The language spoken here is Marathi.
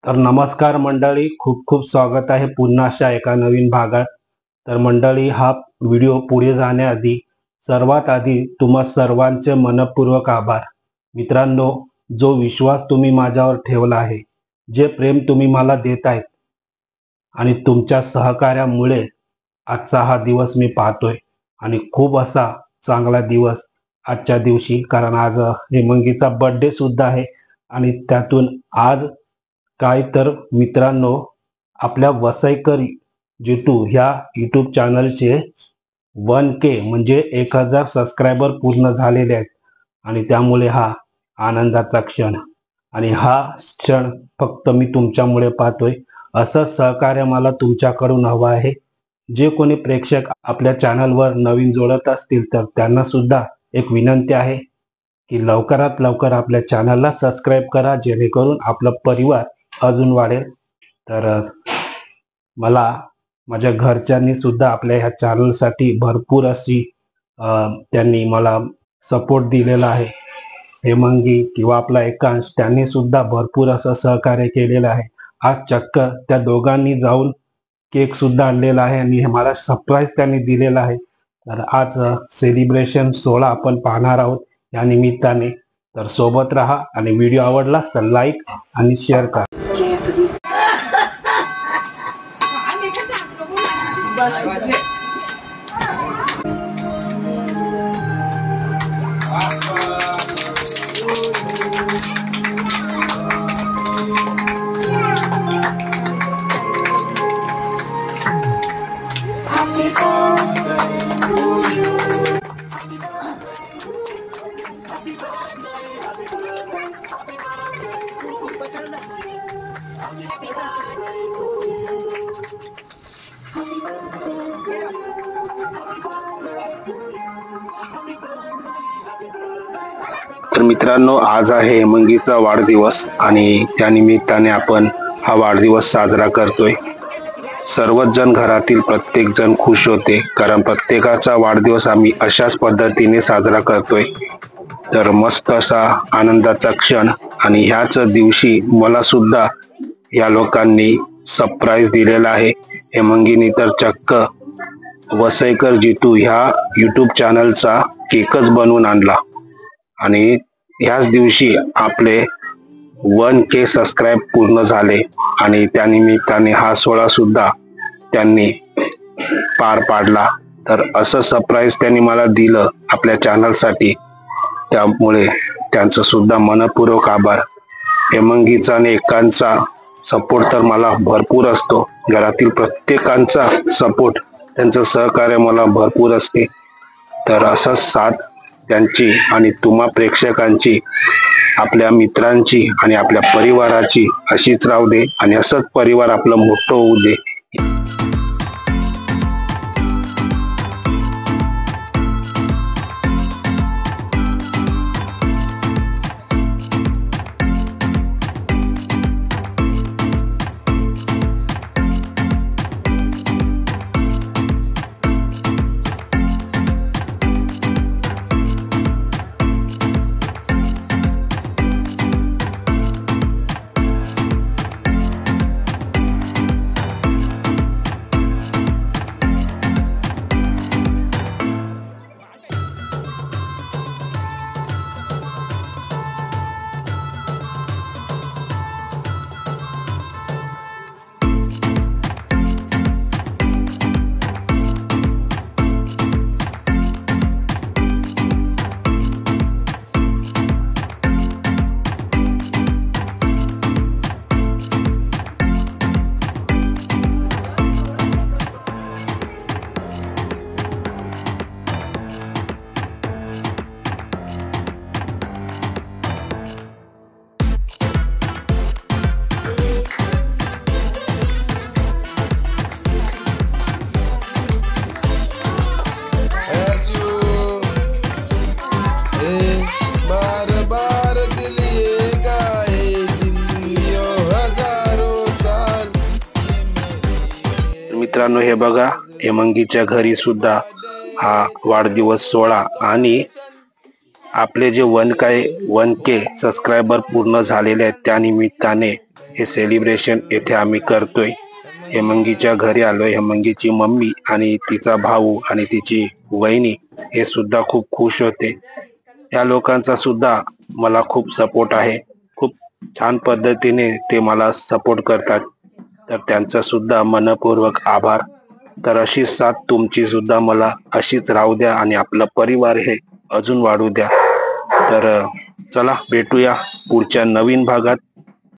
तर नमस्कार मंडळी, खूप खूप स्वागत आहे पुन्हा अशा एका नवीन भागात। तर मंडळी, हा व्हिडिओ पुढे जाण्याआधी सर्वात आधी तुम्हा सर्वांचे मनपूर्वक आभार। मित्रांनो, जो विश्वास तुम्ही माझ्यावर ठेवला आहे, जे प्रेम तुम्ही मला देत आहेत आणि तुमच्या सहकार्यामुळे आजचा हा दिवस मी पाहतोय आणि खूप असा चांगला दिवस आजच्या दिवशी, कारण आज हेमंगीचा बर्थडे सुद्धा आहे। आणि त्यातून आज काय तर मित्रांनो, आपल्या वसईकर जितू ह्या यूट्यूब चॅनलचे 1K म्हणजे 1000 सबस्क्रायबर पूर्ण झालेले आहेत आणि त्यामुळे हा आनंदाचा क्षण आणि हा क्षण फक्त मी तुमच्यामुळे पाहतोय। असं सहकार्य मला तुमच्याकडून हवं आहे। जे कोणी प्रेक्षक आपल्या चॅनलवर नवीन जोडत असतील तर त्यांना सुद्धा एक विनंती आहे की लवकरात लवकर आपल्या चॅनलला सबस्क्राईब करा, जेणेकरून आपला परिवार अजून वाढेल। तर मला माझ्या घरच्यांनी सुद्धा आपल्या ह्या चॅनलसाठी भरपूर अशी त्यांनी मला सपोर्ट दिलेला आहे। हेमंगी किंवा आपला एकांश, त्यांनी सुद्धा भरपूर असं सहकार्य केलेलं आहे। आज चक्क त्या दोघांनी जाऊन केक सुद्धा आणलेला आहे आणि मला सरप्राईज त्यांनी दिलेला आहे। तर आज सेलिब्रेशन सोहळा आपण पाहणार आहोत या निमित्ताने। तर सोबत राहा आणि व्हिडिओ आवडलास तर लाईक आणि शेअर करा। तर मित्रांनो, आज आहे हेमंगीचा वाढदिवस आणि त्या निमित्ताने आपण हा वाढदिवस साजरा करतोय। सर्वच जण, घरातील प्रत्येक जण खुश होते, कारण प्रत्येकाचा वाढदिवस आम्ही अशाच पद्धतीने साजरा करतोय। तर मस्त असा आनंदाचा क्षण आणि ह्याच दिवशी मला सुद्धा या लोकांनी सरप्राईज दिलेला आहे। हेमंगीने तर चक्क वसईकर जितू ह्या यूट्यूब चॅनलचा केकच बनवून आणला आणि ह्याच दिवशी आपले 1K सबस्क्राईब पूर्ण झाले आणि त्यानिमित्ताने हा सोहळा सुद्धा त्यांनी पार पाडला। तर असं सरप्राईज त्यांनी मला दिलं आपल्या चॅनलसाठी, त्यामुळे त्यांचं सुद्धा मनपूर्वक आभार। हेमंगीचा आणि एकांचा सपोर्ट तर मला भरपूर असतो, घरातील प्रत्येकांचा सपोर्ट, त्यांचं सहकार्य मला भरपूर असते। तर असंच साथ त्यांची आणि तुम्हा प्रेक्षकांची, आपल्या मित्रांची आणि आपल्या परिवाराची अशीच राहू दे आणि असंच परिवार आपलं मोठं होऊ दे। मित्रांनो, हे बघा, हेमंगीच्या घरी सुद्धा हा वाढदिवस सोहळा आणि आपले जे 1K सबस्क्रायबर पूर्ण झालेले आहेत त्या निमित्ताने हे सेलिब्रेशन येथे आम्ही करतोय. हेमंगीच्या घरी आलोय. हेमंगीची मम्मी आणि तिचा भाऊ आणि तिची वहिनी हे सुद्धा खूप खुश होते. या लोकांचा सुद्धा मला खूप सपोर्ट आहे. खूप छान पद्धतीने ते मला सपोर्ट करतात, तर त्यांचा सुद्धा मनपूर्वक आभार. तर अशी साथ तुमची सुद्धा मला अशीच राहू द्या आणि आपलं परिवार हे अजून वाढू द्या. तर चला भेटूया पुढच्या नवीन भागात.